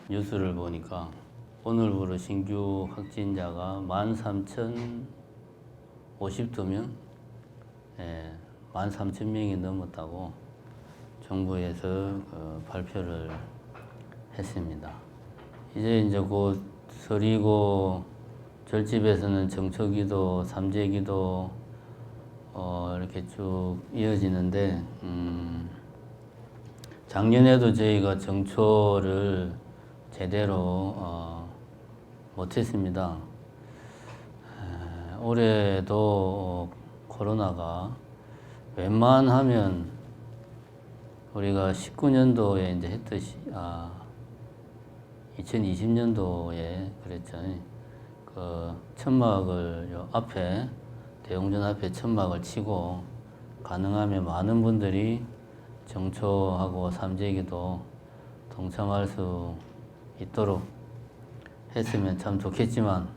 뉴스를 보니까 오늘부로 신규 확진자가 13,052명, 13,000명이 넘었다고 정부에서 발표를 했습니다. 이제 곧 설이고 절집에서는 정초기도, 삼재기도 이렇게 쭉 이어지는데 작년에도 저희가 정초를 제대로 못했습니다. 올해도 코로나가 웬만하면 우리가 19년도에 이제 했듯이 2020년도에 그랬죠. 그 천막을 요 앞에 대웅전 앞에 천막을 치고 가능하면 많은 분들이 정초하고 삼재기도 동참할 수 있도록 했으면 참 좋겠지만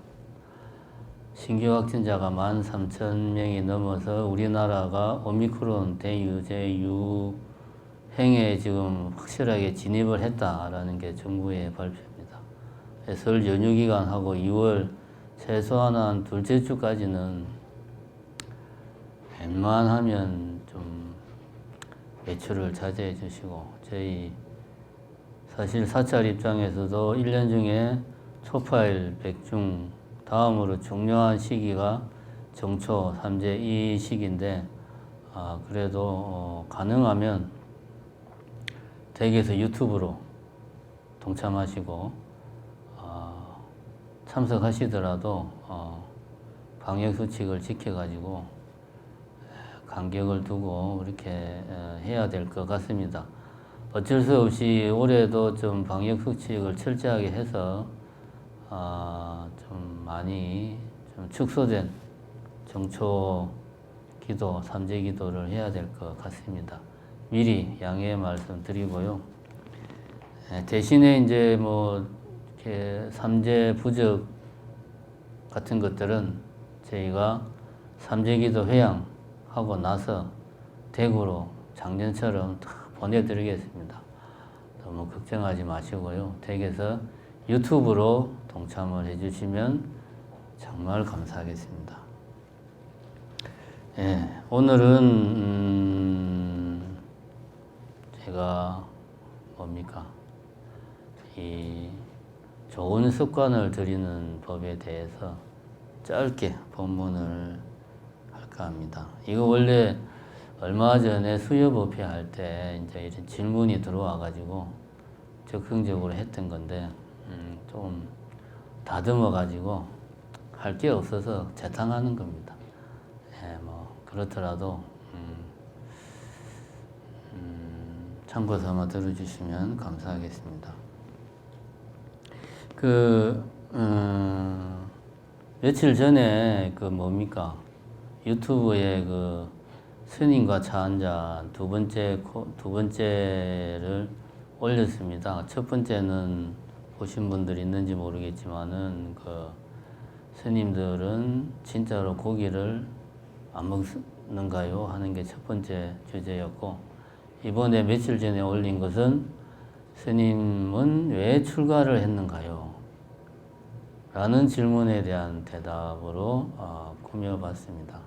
신규 확진자가 13,000명이 넘어서 우리나라가 오미크론 대유제 유행에 지금 확실하게 진입을 했다라는 게 정부의 발표입니다. 설 연휴 기간하고 2월 최소한 한 둘째 주까지는 웬만하면 좀 외출을 자제해 주시고 저희 사실 사찰 입장에서도 1년 중에 초파일, 백중 다음으로 중요한 시기가 정초, 삼재 이 시기인데 그래도 가능하면 댁에서 유튜브로 동참하시고 참석하시더라도 방역수칙을 지켜가지고 간격을 두고 이렇게 해야 될 것 같습니다. 어쩔 수 없이 올해도 좀 방역수칙을 철저하게 해서 좀 많이 좀 축소된 정초 기도, 삼재 기도를 해야 될 것 같습니다. 미리 양해 말씀드리고요. 대신에 이제 뭐 이렇게 삼재 부적 같은 것들은 저희가 삼재 기도 회양하고 나서 댁으로 작년처럼 다 보내드리겠습니다. 너무 걱정하지 마시고요. 댁에서 유튜브로 동참을 해주시면 정말 감사하겠습니다. 오늘은 제가 뭡니까? 이 좋은 습관을 들이는 법에 대해서 짧게 본문을 할까 합니다. 이거 원래 얼마 전에 수요법회 할 때 이제 이런 질문이 들어와가지고 적극적으로 했던 건데 좀 다듬어가지고 할 게 없어서 재탕하는 겁니다. 뭐 그렇더라도 참고 삼아 들어주시면 감사하겠습니다. 며칠 전에 뭡니까? 유튜브에 스님과 차 한잔 두 번째를 올렸습니다. 첫 번째는 보신 분들이 있는지 모르겠지만은 스님들은 진짜로 고기를 안 먹는가요? 하는 게 첫 번째 주제였고, 이번에 며칠 전에 올린 것은 스님은 왜 출가를 했는가요? 라는 질문에 대한 대답으로 꾸며봤습니다.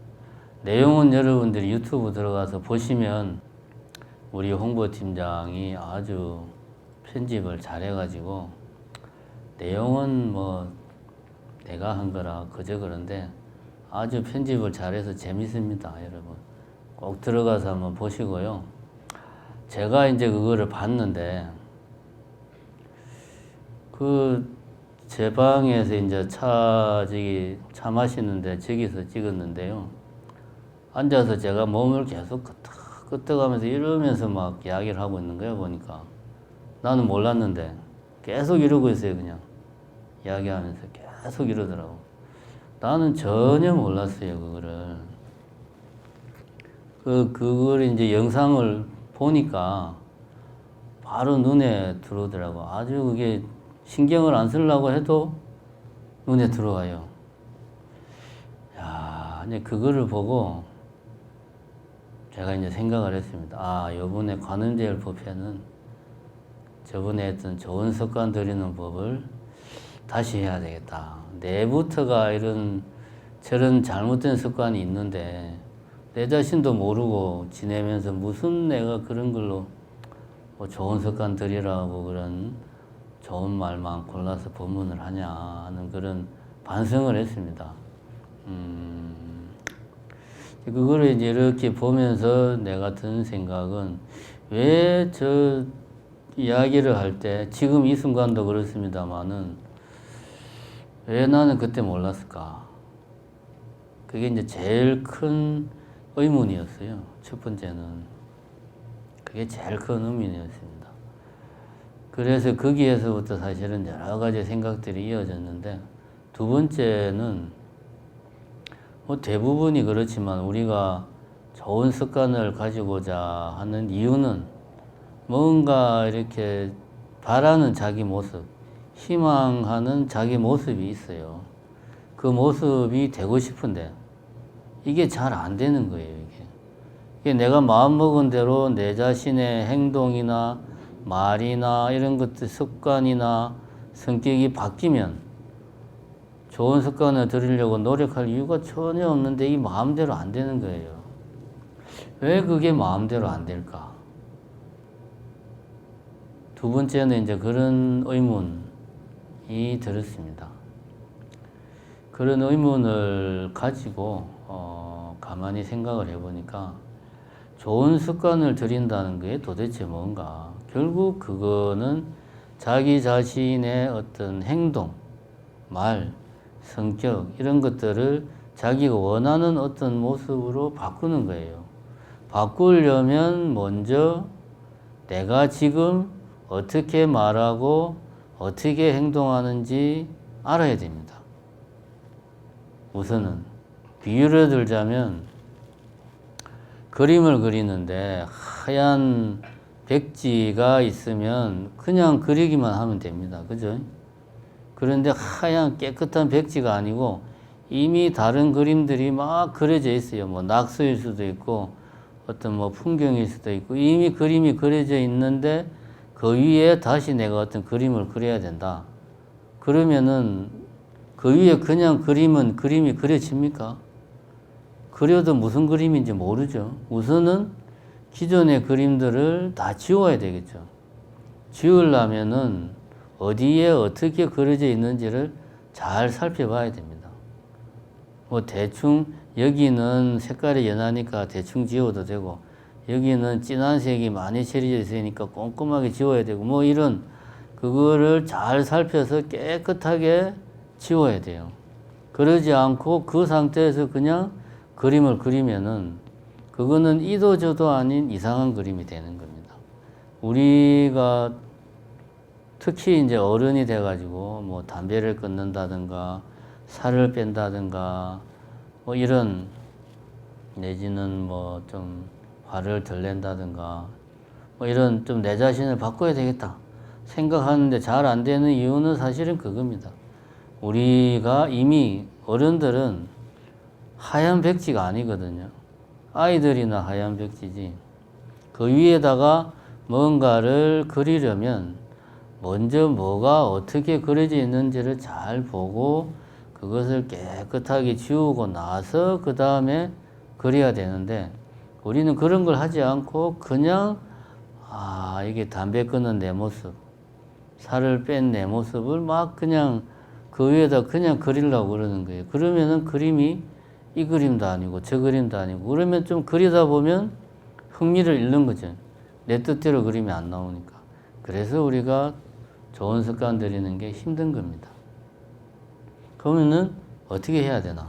내용은 여러분들이 유튜브 들어가서 보시면 우리 홍보팀장이 아주 편집을 잘해가지고 내용은 뭐 내가 한 거라 그저 그런데 아주 편집을 잘해서 재밌습니다. 여러분 꼭 들어가서 한번 보시고요. 제가 이제 그거를 봤는데 제 방에서 이제 차 마시는데 저기서 찍었는데요. 앉아서 제가 몸을 계속 끄떡하면서 이러면서 막 이야기를 하고 있는 거예요. 보니까 나는 몰랐는데 계속 이러고 있어요. 그냥 이야기하면서 계속 이러더라고. 나는 전혀 몰랐어요. 그걸 이제 영상을 보니까 바로 눈에 들어오더라고. 아주 그게 신경을 안 쓰려고 해도 눈에 들어와요. 야, 이제 그거를 보고 제가 이제 생각을 했습니다. 요번에 관음제일 법회는 저번에 했던 좋은 습관 들이는 법을 다시 해야 되겠다. 내부터가 저런 잘못된 습관이 있는데 내 자신도 모르고 지내면서 무슨 내가 그런 걸로 뭐 좋은 습관 들이라고 그런 좋은 말만 골라서 법문을 하냐 하는 그런 반성을 했습니다. 그거를 이제 이렇게 보면서 내가 든 생각은 왜 저 이야기를 할 때 지금 이 순간도 그렇습니다만은 왜 나는 그때 몰랐을까? 그게 이제 제일 큰 의문이었어요. 첫 번째는 그게 제일 큰 의문이었습니다. 그래서 거기에서부터 사실은 여러 가지 생각들이 이어졌는데 두 번째는 뭐 대부분이 그렇지만 우리가 좋은 습관을 가지고자 하는 이유는 뭔가 이렇게 바라는 자기 모습, 희망하는 자기 모습이 있어요. 그 모습이 되고 싶은데 이게 잘 안 되는 거예요. 이게 내가 마음먹은 대로 내 자신의 행동이나 말이나 이런 것들 습관이나 성격이 바뀌면 좋은 습관을 들이려고 노력할 이유가 전혀 없는데 이 마음대로 안 되는 거예요. 왜 그게 마음대로 안 될까? 두 번째는 이제 그런 의문이 들었습니다. 그런 의문을 가지고 가만히 생각을 해보니까 좋은 습관을 들인다는 게 도대체 뭔가? 결국 그거는 자기 자신의 어떤 행동, 말, 성격 이런 것들을 자기가 원하는 어떤 모습으로 바꾸는 거예요. 바꾸려면 먼저 내가 지금 어떻게 말하고 어떻게 행동하는지 알아야 됩니다. 우선은 비유를 들자면 그림을 그리는데 하얀 백지가 있으면 그냥 그리기만 하면 됩니다. 그죠? 그런데 하얀 깨끗한 백지가 아니고 이미 다른 그림들이 막 그려져 있어요. 뭐 낙서일 수도 있고 어떤 뭐 풍경일 수도 있고 이미 그림이 그려져 있는데 그 위에 다시 내가 어떤 그림을 그려야 된다. 그러면은 그 위에 그냥 그림이 그려집니까? 그려도 무슨 그림인지 모르죠. 우선은 기존의 그림들을 다 지워야 되겠죠. 지우려면은 어디에 어떻게 그려져 있는지를 잘 살펴봐야 됩니다. 뭐 대충 여기는 색깔이 연하니까 대충 지워도 되고 여기는 진한 색이 많이 칠해져 있으니까 꼼꼼하게 지워야 되고 뭐 이런 그거를 잘 살펴서 깨끗하게 지워야 돼요. 그러지 않고 그 상태에서 그냥 그림을 그리면은 그거는 이도 저도 아닌 이상한 그림이 되는 겁니다. 우리가 특히 이제 어른이 돼가지고 뭐 담배를 끊는다든가 살을 뺀다든가 뭐 이런 내지는 뭐 좀 화를 덜 낸다든가 뭐 이런 좀 내 자신을 바꿔야 되겠다 생각하는데 잘 안 되는 이유는 사실은 그겁니다. 우리가 이미 어른들은 하얀 백지가 아니거든요. 아이들이나 하얀 백지지. 그 위에다가 뭔가를 그리려면 먼저 뭐가 어떻게 그려져 있는지를 잘 보고 그것을 깨끗하게 지우고 나서 그 다음에 그려야 되는데 우리는 그런 걸 하지 않고 그냥 이게 담배 끊는 내 모습, 살을 뺀 내 모습을 막 그냥 그 위에다 그냥 그리려고 그러는 거예요. 그러면은 그림이 이 그림도 아니고 저 그림도 아니고 그러면 좀 그리다 보면 흥미를 잃는 거죠. 내 뜻대로 그림이 안 나오니까. 그래서 우리가 좋은 습관 들이는 게 힘든 겁니다. 그러면은 어떻게 해야 되나?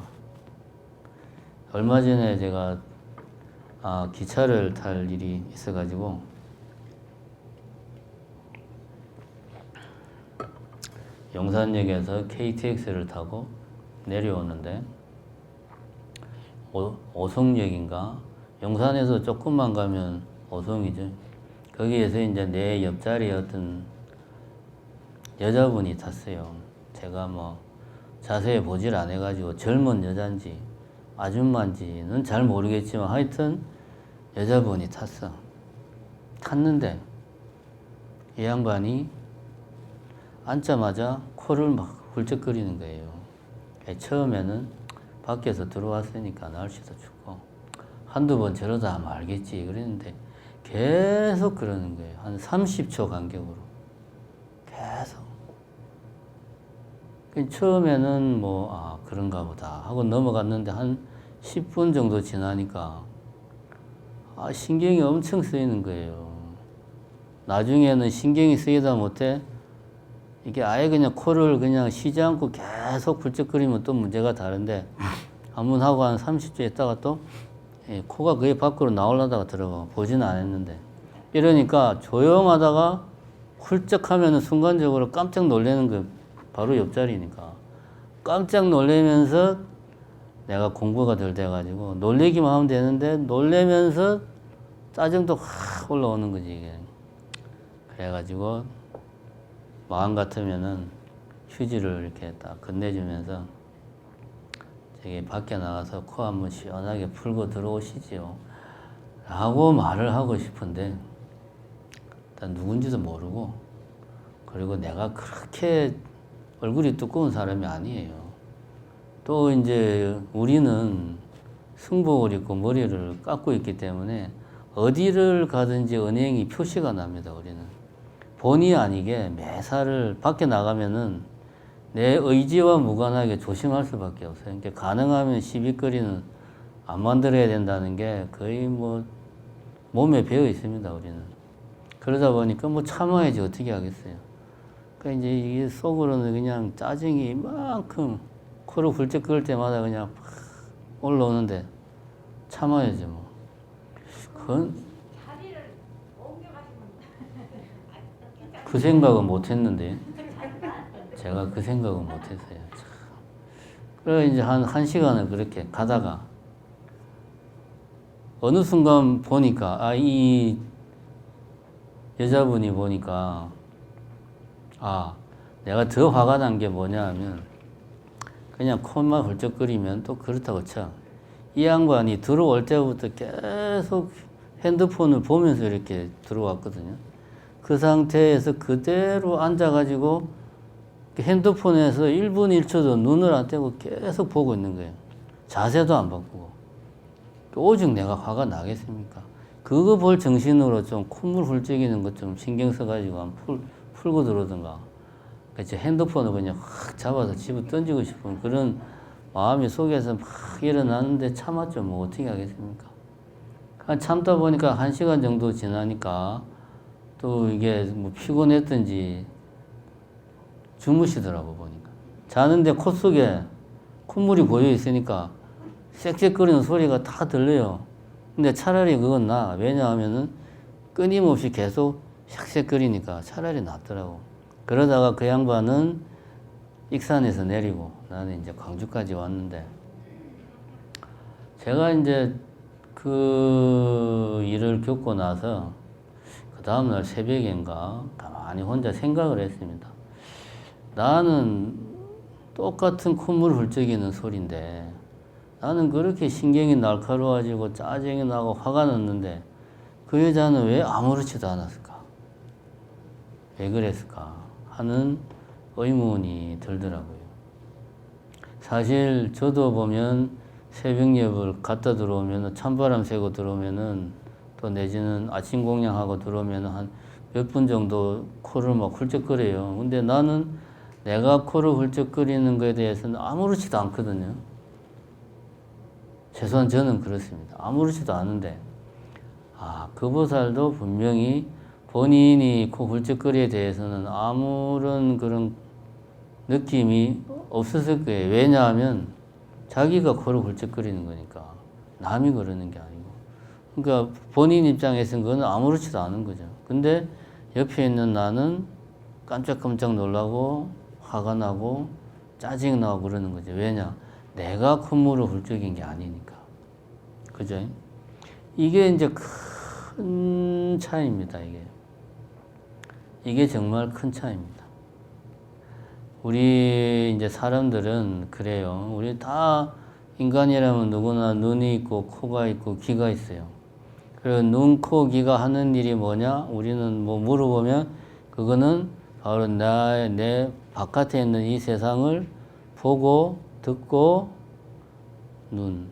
얼마 전에 제가 기차를 탈 일이 있어가지고 용산역에서 KTX를 타고 내려오는데 오송역인가? 용산에서 조금만 가면 오송이죠. 거기에서 이제 내 옆자리에 어떤 여자분이 탔어요. 제가 뭐 자세히 보질 안 해가지고 젊은 여잔지 아줌마인지는 잘 모르겠지만 하여튼 여자분이 탔어. 탔는데 이 양반이 앉자마자 코를 막 훌쩍거리는 거예요. 처음에는 밖에서 들어왔으니까 날씨도 춥고 한두 번 저러다 하면 알겠지 그랬는데 계속 그러는 거예요. 한 30초 간격으로 계속. 처음에는 뭐 그런가 보다 하고 넘어갔는데 한 10분 정도 지나니까 신경이 엄청 쓰이는 거예요. 나중에는 신경이 쓰이다 못해 이게 아예 그냥 코를 그냥 쉬지 않고 계속 훌쩍거리면 또 문제가 다른데 한 번 하고 한 30초 있다가 또 코가 거의 밖으로 나오려다가 들어가 보지는 않았는데 이러니까 조용하다가 훌쩍 하면은 순간적으로 깜짝 놀라는 거 바로 옆자리니까 깜짝 놀라면서 내가 공부가 덜 돼가지고 놀래기만 하면 되는데 놀래면서 짜증도 확 올라오는 거지 이게. 그래가지고 마음 같으면은 휴지를 이렇게 딱 건네주면서 저기 밖에 나가서 코 한번 시원하게 풀고 들어오시지요 라고 말을 하고 싶은데 일단 누군지도 모르고 그리고 내가 그렇게 얼굴이 두꺼운 사람이 아니에요. 또 이제 우리는 승복을 입고 머리를 깎고 있기 때문에 어디를 가든지 은행이 표시가 납니다. 우리는 본의 아니게 매사를 밖에 나가면은 내 의지와 무관하게 조심할 수밖에 없어요. 그러니까 가능하면 시비거리는 안 만들어야 된다는 게 거의 뭐 몸에 배어 있습니다. 우리는 그러다 보니까 뭐 참아야지 어떻게 하겠어요. 그러니까 이제 이게 속으로는 그냥 짜증이 이만큼 코를 훌쩍 끓을 때마다 그냥 팍 올라오는데 참아야지 뭐. 그건 그 생각은 못 했는데 제가 그 생각은 못 했어요. 그래 이제 한 시간을 그렇게 가다가 어느 순간 보니까 이 여자분이 보니까 내가 더 화가 난 게 뭐냐 하면 그냥 콧만 훌쩍거리면 또 그렇다고 쳐. 이 양반이 들어올 때부터 계속 핸드폰을 보면서 이렇게 들어왔거든요. 그 상태에서 그대로 앉아가지고 핸드폰에서 1분 1초도 눈을 안 떼고 계속 보고 있는 거예요. 자세도 안 바꾸고. 오직 내가 화가 나겠습니까? 그거 볼 정신으로 좀 콧물 훌쩍이는 것 좀 신경 써가지고 한번 풀고 들어오든가. 그치, 핸드폰을 그냥 확 잡아서 집어 던지고 싶은 그런 마음이 속에서 막 일어나는데 참았죠. 뭐 어떻게 하겠습니까? 참다 보니까 1시간 정도 지나니까 또 이게 뭐 피곤했던지 주무시더라고 보니까. 자는데 코 속에 콧물이 고여 있으니까 쌕쌕거리는 소리가 다 들려요. 근데 차라리 그건 나. 왜냐하면은 끊임없이 계속 샥샥거리니까 차라리 낫더라고. 그러다가 그 양반은 익산에서 내리고 나는 이제 광주까지 왔는데 제가 이제 그 일을 겪고 나서 그 다음날 새벽인가 가만히 혼자 생각을 했습니다. 나는 똑같은 콧물 훌쩍이는 소리인데 나는 그렇게 신경이 날카로워지고 짜증이 나고 화가 났는데 그 여자는 왜 아무렇지도 않았을까? 왜 그랬을까? 하는 의문이 들더라고요. 사실 저도 보면 새벽녘을 갔다 들어오면 찬바람 쐬고 들어오면은 또 내지는 아침 공양하고 들어오면 한 몇 분 정도 코를 막 훌쩍거려요. 근데 나는 내가 코를 훌쩍거리는 것에 대해서는 아무렇지도 않거든요. 최소한 저는 그렇습니다. 아무렇지도 않은데 그 보살도 분명히 본인이 코 훌쩍거리에 대해서는 아무런 그런 느낌이 없었을 거예요. 왜냐하면 자기가 코를 훌쩍거리는 거니까 남이 그러는 게 아니고. 그러니까 본인 입장에서는 그건 아무렇지도 않은 거죠. 근데 옆에 있는 나는 깜짝깜짝 놀라고 화가 나고 짜증이 나고 그러는 거죠. 왜냐? 내가 콧물을 훌쩍인 게 아니니까. 그죠? 이게 이제 큰 차이입니다, 이게 정말 큰 차이입니다. 우리 이제 사람들은 그래요. 우리 다 인간이라면 누구나 눈이 있고 코가 있고 귀가 있어요. 그리고 눈, 코, 귀가 하는 일이 뭐냐? 우리는 뭐 물어보면 그거는 바로 내 바깥에 있는 이 세상을 보고 듣고 눈,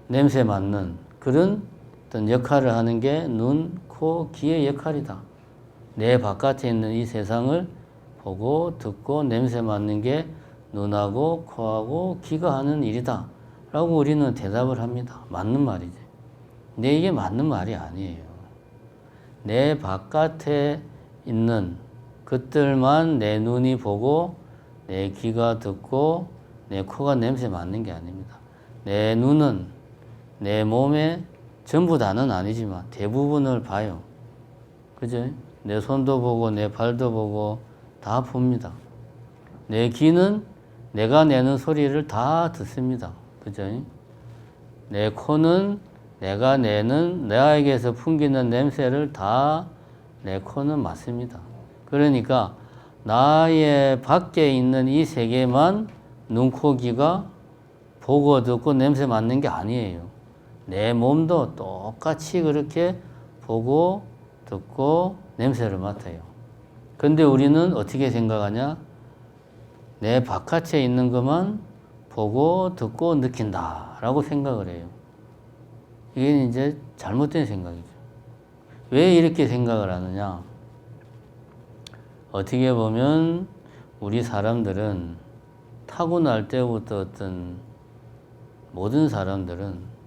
냄새 맡는 그런 어떤 역할을 하는 게 눈, 코, 귀의 역할이다. 내 바깥에 있는 이 세상을 보고 듣고 냄새 맡는 게 눈하고 코하고 귀가 하는 일이다. 라고 우리는 대답을 합니다. 맞는 말이지. 근데 이게 맞는 말이 아니에요. 내 바깥에 있는 것들만 내 눈이 보고 내 귀가 듣고 내 코가 냄새 맡는 게 아닙니다. 내 눈은 내 몸의 전부 다는 아니지만 대부분을 봐요. 그죠? 내 손도 보고 내 발도 보고 다 봅니다. 내 귀는 내가 내는 소리를 다 듣습니다. 그죠? 내 코는 내가 내는 나에게서 풍기는 냄새를 다 내 코는 맡습니다. 그러니까 나의 밖에 있는 이 세계만 눈, 코, 귀가 보고 듣고 냄새 맡는 게 아니에요. 내 몸도 똑같이 그렇게 보고 듣고 냄새를 맡아요. 근데 우리는 어떻게 생각하냐? 내 바깥에 있는 것만 보고 듣고 느낀다 라고 생각을 해요. 이게 이제 잘못된 생각이죠. 왜 이렇게 생각을 하느냐? 어떻게 보면 우리 사람들은 타고날 때부터 어떤 모든 사람들은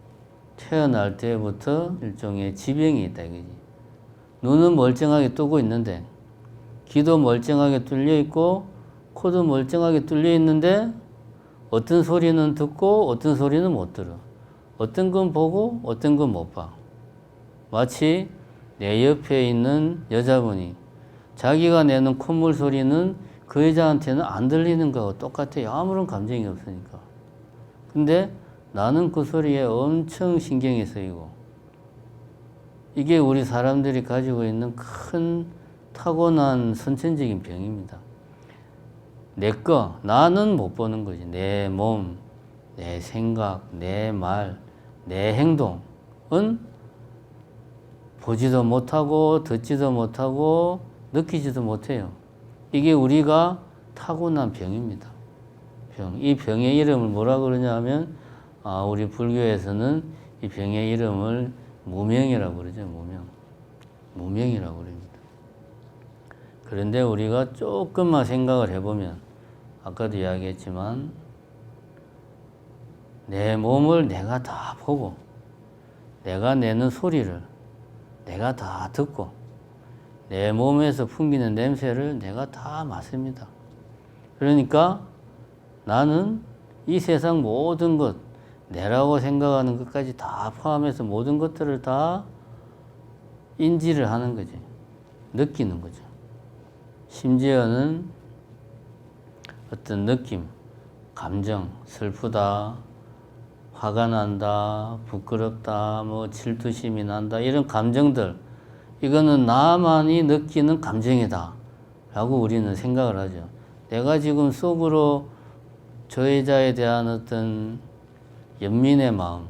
태어날 때부터 일종의 지병이 있다 이거지. 눈은 멀쩡하게 뜨고 있는데 귀도 멀쩡하게 뚫려 있고 코도 멀쩡하게 뚫려 있는데 어떤 소리는 듣고 어떤 소리는 못 들어. 어떤 건 보고 어떤 건 못 봐. 마치 내 옆에 있는 여자분이 자기가 내는 콧물 소리는 그 여자한테는 안 들리는 거하고 똑같아요. 아무런 감정이 없으니까. 근데 나는 그 소리에 엄청 신경이 쓰이고 이게 우리 사람들이 가지고 있는 큰 타고난 선천적인 병입니다. 내 거, 나는 못 보는 거지. 내 몸, 내 생각, 내 말, 내 행동은 보지도 못하고 듣지도 못하고 느끼지도 못해요. 이게 우리가 타고난 병입니다. 병. 이 병의 이름을 뭐라 그러냐 하면 우리 불교에서는 이 병의 이름을 무명이라고 그러죠. 무명이라고 그럽니다. 그런데 우리가 조금만 생각을 해보면 아까도 이야기했지만 내 몸을 내가 다 보고 내가 내는 소리를 내가 다 듣고 내 몸에서 풍기는 냄새를 내가 다 맡습니다. 그러니까 나는 이 세상 모든 것, 내라고 생각하는 것까지 다 포함해서 모든 것들을 다 인지를 하는 거지. 느끼는 거죠. 심지어는 어떤 느낌, 감정, 슬프다, 화가 난다, 부끄럽다, 뭐 질투심이 난다, 이런 감정들, 이거는 나만이 느끼는 감정이다 라고 우리는 생각을 하죠. 내가 지금 속으로 저 여자에 대한 어떤 연민의 마음,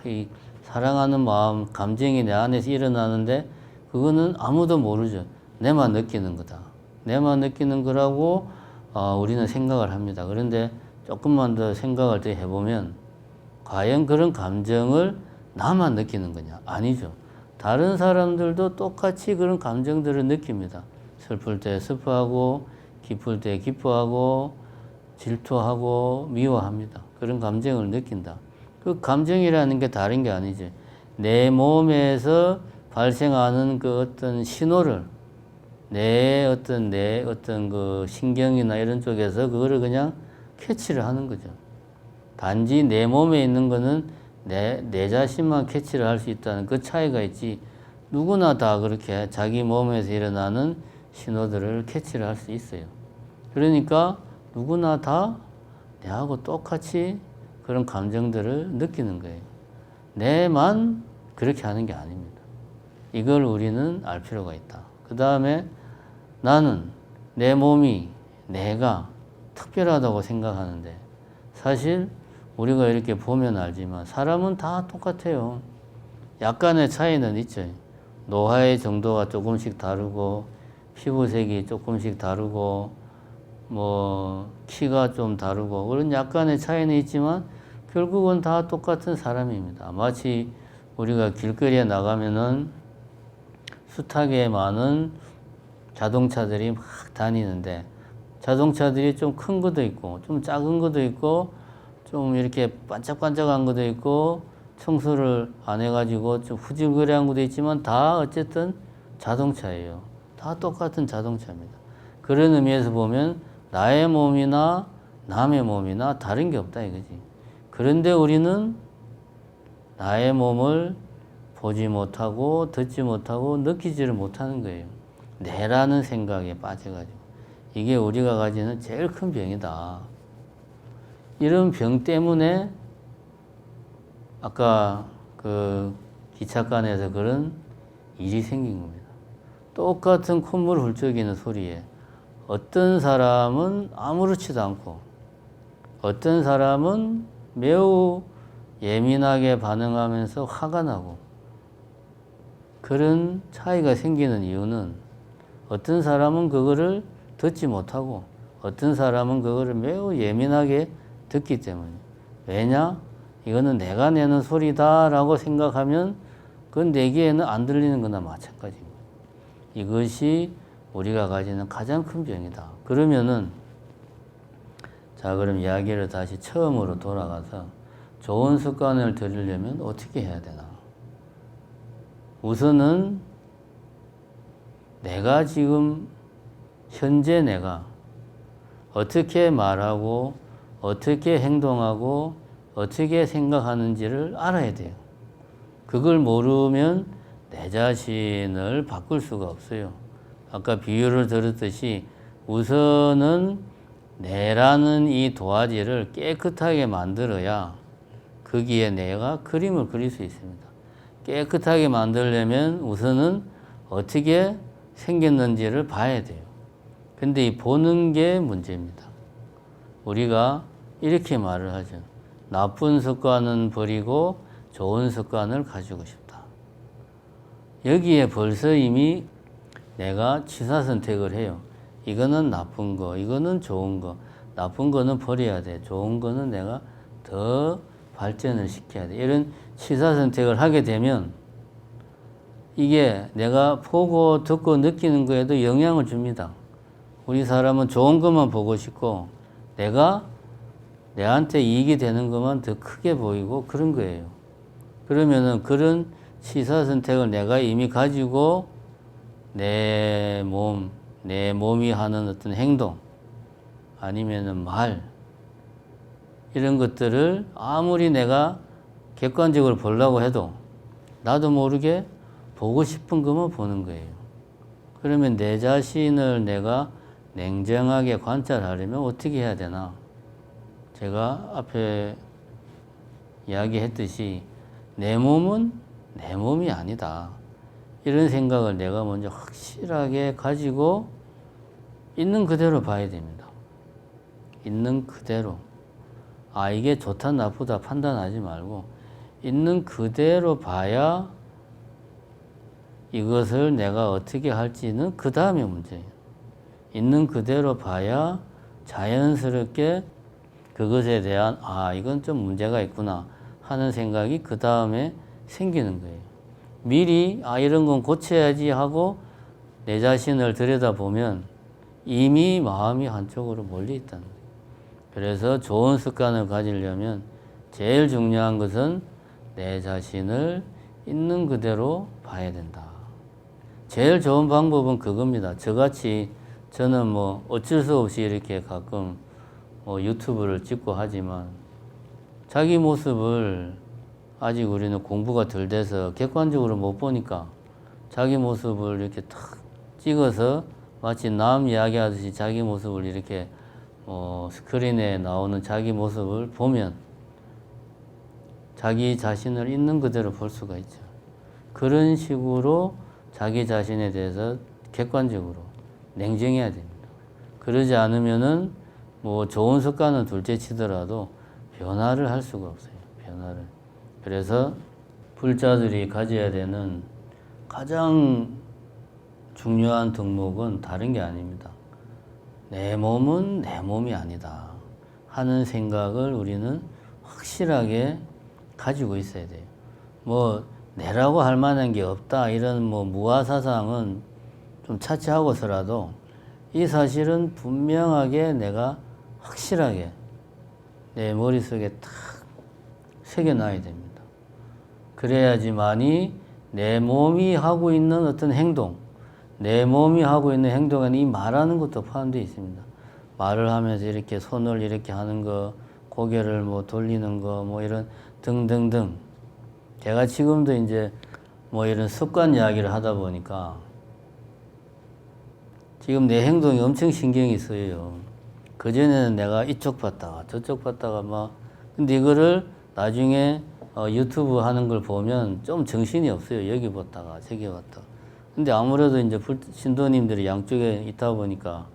이 사랑하는 마음, 감정이 내 안에서 일어나는데 그거는 아무도 모르죠. 내만 느끼는 거다. 내만 느끼는 거라고 우리는 생각을 합니다. 그런데 조금만 더 생각을 더 해보면 과연 그런 감정을 나만 느끼는 거냐? 아니죠. 다른 사람들도 똑같이 그런 감정들을 느낍니다. 슬플 때 슬퍼하고 기쁠 때 기뻐하고 질투하고 미워합니다. 그런 감정을 느낀다. 그 감정이라는 게 다른 게 아니지. 내 몸에서 발생하는 그 어떤 신호를 내 어떤 그 신경이나 이런 쪽에서 그거를 그냥 캐치를 하는 거죠. 단지 내 몸에 있는 거는 내 자신만 캐치를 할 수 있다는 그 차이가 있지, 누구나 다 그렇게 자기 몸에서 일어나는 신호들을 캐치를 할 수 있어요. 그러니까 누구나 다 내하고 똑같이 그런 감정들을 느끼는 거예요. 내만 그렇게 하는 게 아닙니다. 이걸 우리는 알 필요가 있다. 그 다음에 나는 내 몸이 내가 특별하다고 생각하는데 사실 우리가 이렇게 보면 알지만 사람은 다 똑같아요. 약간의 차이는 있죠. 노화의 정도가 조금씩 다르고 피부색이 조금씩 다르고 뭐 키가 좀 다르고 그런 약간의 차이는 있지만 결국은 다 똑같은 사람입니다. 마치 우리가 길거리에 나가면은 숱하게 많은 자동차들이 막 다니는데 자동차들이 좀 큰 것도 있고 좀 작은 것도 있고 좀 이렇게 반짝반짝한 것도 있고 청소를 안 해가지고 좀 후질그레한 것도 있지만 다 어쨌든 자동차예요. 다 똑같은 자동차입니다. 그런 의미에서 보면 나의 몸이나 남의 몸이나 다른 게 없다 이거지. 그런데 우리는 나의 몸을 보지 못하고 듣지 못하고 느끼지를 못하는 거예요. 내라는 생각에 빠져가지고. 이게 우리가 가지는 제일 큰 병이다. 이런 병 때문에 아까 그 기찻간에서 그런 일이 생긴 겁니다. 똑같은 콧물 훌쩍이는 소리에 어떤 사람은 아무렇지도 않고 어떤 사람은 매우 예민하게 반응하면서 화가 나고 그런 차이가 생기는 이유는 어떤 사람은 그거를 듣지 못하고 어떤 사람은 그거를 매우 예민하게 듣기 때문에 왜냐? 이거는 내가 내는 소리다 라고 생각하면 그건 내게는 안 들리는 거나 마찬가지인 거예요. 이것이 우리가 가지는 가장 큰 병이다. 그러면은 자 그럼 이야기를 다시 처음으로 돌아가서 좋은 습관을 들이려면 어떻게 해야 되나? 우선은 내가 지금 현재 내가 어떻게 말하고 어떻게 행동하고 어떻게 생각하는지를 알아야 돼요. 그걸 모르면 내 자신을 바꿀 수가 없어요. 아까 비유를 들었듯이 우선은 내라는 이 도화지를 깨끗하게 만들어야 거기에 내가 그림을 그릴 수 있습니다. 깨끗하게 만들려면 우선은 어떻게 생겼는지를 봐야 돼요. 근데 이 보는 게 문제입니다. 우리가 이렇게 말을 하죠. 나쁜 습관은 버리고 좋은 습관을 가지고 싶다. 여기에 벌써 이미 내가 취사 선택을 해요. 이거는 나쁜 거, 이거는 좋은 거. 나쁜 거는 버려야 돼. 좋은 거는 내가 더 발전을 시켜야 돼. 이런 취사 선택을 하게 되면 이게 내가 보고 듣고 느끼는 거에도 영향을 줍니다. 우리 사람은 좋은 것만 보고 싶고 내가 내한테 이익이 되는 것만 더 크게 보이고 그런 거예요. 그러면은 그런 취사 선택을 내가 이미 가지고 내 몸이 하는 어떤 행동 아니면은 말 이런 것들을 아무리 내가 객관적으로 보려고 해도 나도 모르게 보고 싶은 것만 보는 거예요. 그러면 내 자신을 내가 냉정하게 관찰하려면 어떻게 해야 되나? 제가 앞에 이야기했듯이 내 몸은 내 몸이 아니다. 이런 생각을 내가 먼저 확실하게 가지고 있는 그대로 봐야 됩니다. 있는 그대로. 아, 이게 좋다 나쁘다 판단하지 말고 있는 그대로 봐야 이것을 내가 어떻게 할지는 그 다음에 문제예요. 있는 그대로 봐야 자연스럽게 그것에 대한 이건 좀 문제가 있구나 하는 생각이 그 다음에 생기는 거예요. 미리 이런 건 고쳐야지 하고 내 자신을 들여다보면 이미 마음이 한쪽으로 멀리 있다는 거예요. 그래서 좋은 습관을 가지려면 제일 중요한 것은 내 자신을 있는 그대로 봐야 된다. 제일 좋은 방법은 그겁니다. 저같이 저는 뭐 어쩔 수 없이 이렇게 가끔 유튜브를 찍고 하지만 자기 모습을 아직 우리는 공부가 덜 돼서 객관적으로 못 보니까 자기 모습을 이렇게 탁 찍어서 마치 남 이야기하듯이 자기 모습을 이렇게 스크린에 나오는 자기 모습을 보면 자기 자신을 있는 그대로 볼 수가 있죠. 그런 식으로 자기 자신에 대해서 객관적으로 냉정해야 됩니다. 그러지 않으면은 뭐 좋은 습관은 둘째 치더라도 변화를 할 수가 없어요. 변화를. 그래서 불자들이 가져야 되는 가장 중요한 덕목은 다른 게 아닙니다. 내 몸은 내 몸이 아니다 하는 생각을 우리는 확실하게 가지고 있어야 돼요. 뭐 내라고 할 만한 게 없다 이런 뭐 무아사상은 좀 차치하고서라도 이 사실은 분명하게 내가 확실하게 내 머릿속에 탁 새겨놔야 됩니다. 그래야지만이 내 몸이 하고 있는 어떤 행동, 내 몸이 하고 있는 행동에는 이 말하는 것도 포함되어 있습니다. 말을 하면서 이렇게 손을 이렇게 하는 거, 고개를 뭐 돌리는 거, 뭐 이런 등등등. 제가 지금도 이제 뭐 이런 습관 이야기를 하다 보니까 지금 내 행동이 엄청 신경이 쓰여요. 그전에는 내가 이쪽 봤다가 저쪽 봤다가 막, 근데 이거를 나중에 유튜브 하는 걸 보면 좀 정신이 없어요. 여기 봤다가 저기 봤다가. 근데 아무래도 이제 신도님들이 양쪽에 있다 보니까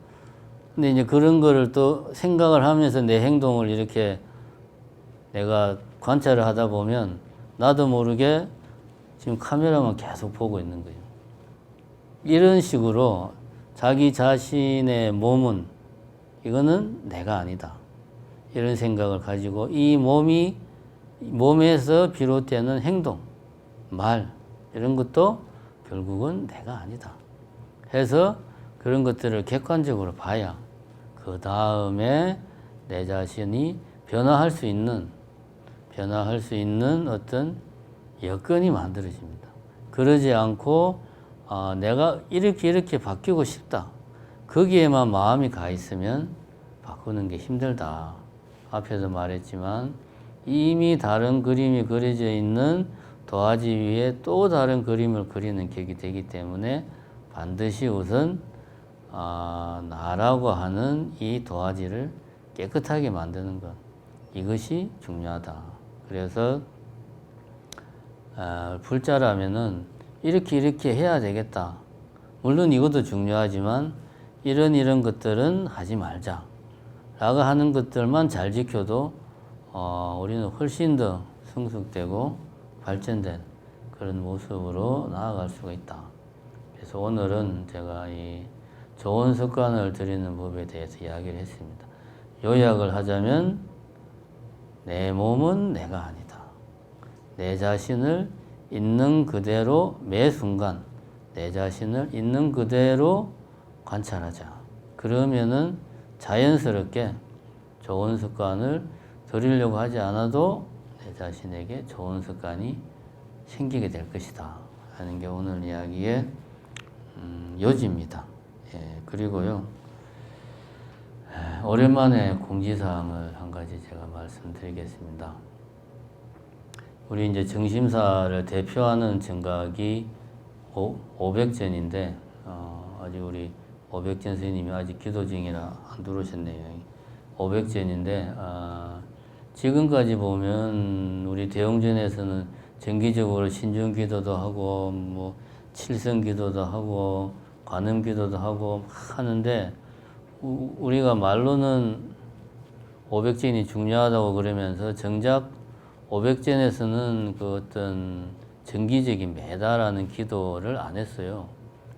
근데 이제 그런 거를 또 생각을 하면서 내 행동을 이렇게 내가 관찰을 하다 보면 나도 모르게 지금 카메라만 계속 보고 있는 거예요. 이런 식으로 자기 자신의 몸은 이거는 내가 아니다. 이런 생각을 가지고 이 몸에서 비롯되는 행동, 말 이런 것도 결국은 내가 아니다. 해서 그런 것들을 객관적으로 봐야 그 다음에 내 자신이 변화할 수 있는 어떤 여건이 만들어집니다. 그러지 않고 내가 이렇게 바뀌고 싶다. 거기에만 마음이 가 있으면 바꾸는 게 힘들다. 앞에서 말했지만 이미 다른 그림이 그려져 있는 도화지 위에 또 다른 그림을 그리는 격이 되기 때문에 반드시 우선 나라고 하는 이 도화지를 깨끗하게 만드는 것, 이것이 중요하다. 그래서 불자라면은 이렇게 해야 되겠다. 물론 이것도 중요하지만 이런 것들은 하지 말자 라고 하는 것들만 잘 지켜도 우리는 훨씬 더 성숙되고 발전된 그런 모습으로 나아갈 수가 있다. 그래서 오늘은 제가 이 좋은 습관을 들이는 법에 대해서 이야기를 했습니다. 요약을 하자면 내 몸은 내가 아니다. 내 자신을 있는 그대로 매 순간 내 자신을 있는 그대로 관찰하자. 그러면은 자연스럽게 좋은 습관을 들이려고 하지 않아도 내 자신에게 좋은 습관이 생기게 될 것이다 하는 게 오늘 이야기의 요지입니다. 예, 그리고요 오랜만에 공지사항을 한 가지 제가 말씀드리겠습니다. 우리 이제 정심사를 대표하는 정각이 500전인데 아직 우리 500전 스님이 아직 기도 중이라 안 들어오셨네요. 500전인데 지금까지 보면 우리 대웅전에서는 정기적으로 신중기도도 하고 뭐 칠성기도도 하고 관음기도도 하고 하는데 우리가 말로는 500전이 중요하다고 그러면서 정작 500전에서는 그 어떤 정기적인 매달하는 기도를 안 했어요.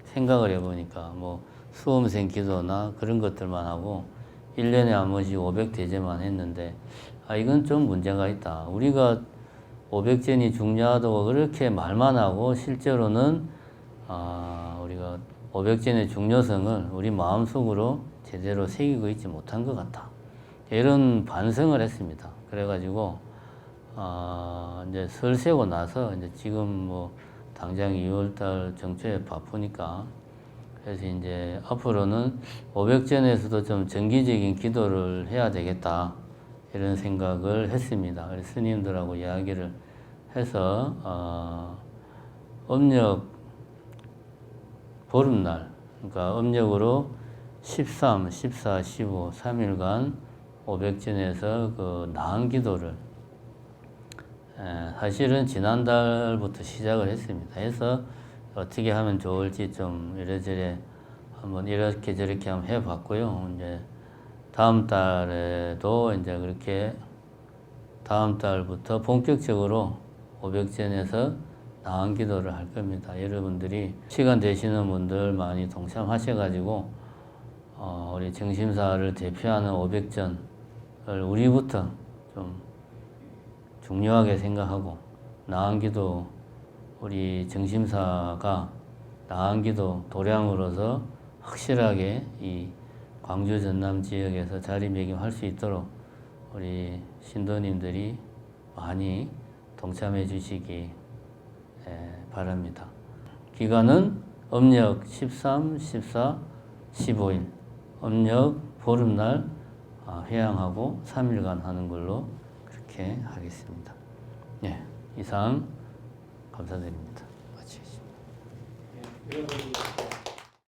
생각을 해보니까 뭐 수험생 기도나 그런 것들만 하고 1년에 한 번씩 500대제만 했는데 이건 좀 문제가 있다. 우리가 500전이 중요하다고 그렇게 말만 하고 실제로는 우리가 500전의 중요성을 우리 마음속으로 제대로 새기고 있지 못한 것 같다. 이런 반성을 했습니다. 그래가지고 이제 설 세고 나서 이제 지금 뭐 당장 2월달 정초에 바쁘니까 그래서 이제 앞으로는 500전에서도 좀 정기적인 기도를 해야 되겠다 이런 생각을 했습니다. 그래서 스님들하고 이야기를 해서 음력 보름날 그러니까 음력으로 13, 14, 15, 3일간 500전에서 그 나은 기도를 사실은 지난달부터 시작을 했습니다. 해서 어떻게 하면 좋을지 좀 이래저래 한번 이렇게 저렇게 한번 해봤고요. 이제 다음 달에도 이제 그렇게 다음 달부터 본격적으로 500전에서 나은 기도를 할 겁니다. 여러분들이 시간 되시는 분들 많이 동참하셔가지고 우리 정심사를 대표하는 500전을 우리부터 좀 중요하게 생각하고 나은 기도 우리 정심사가 나은 기도 도량으로서 확실하게 이 광주 전남 지역에서 자리매김할 수 있도록 우리 신도님들이 많이 동참해 주시기 바랍니다. 기간은 음력 13, 14, 15일 음력 보름날 회양하고 3일간 하는 걸로 그렇게 하겠습니다. 네, 이상 감사드립니다. 마치겠습니다. 네,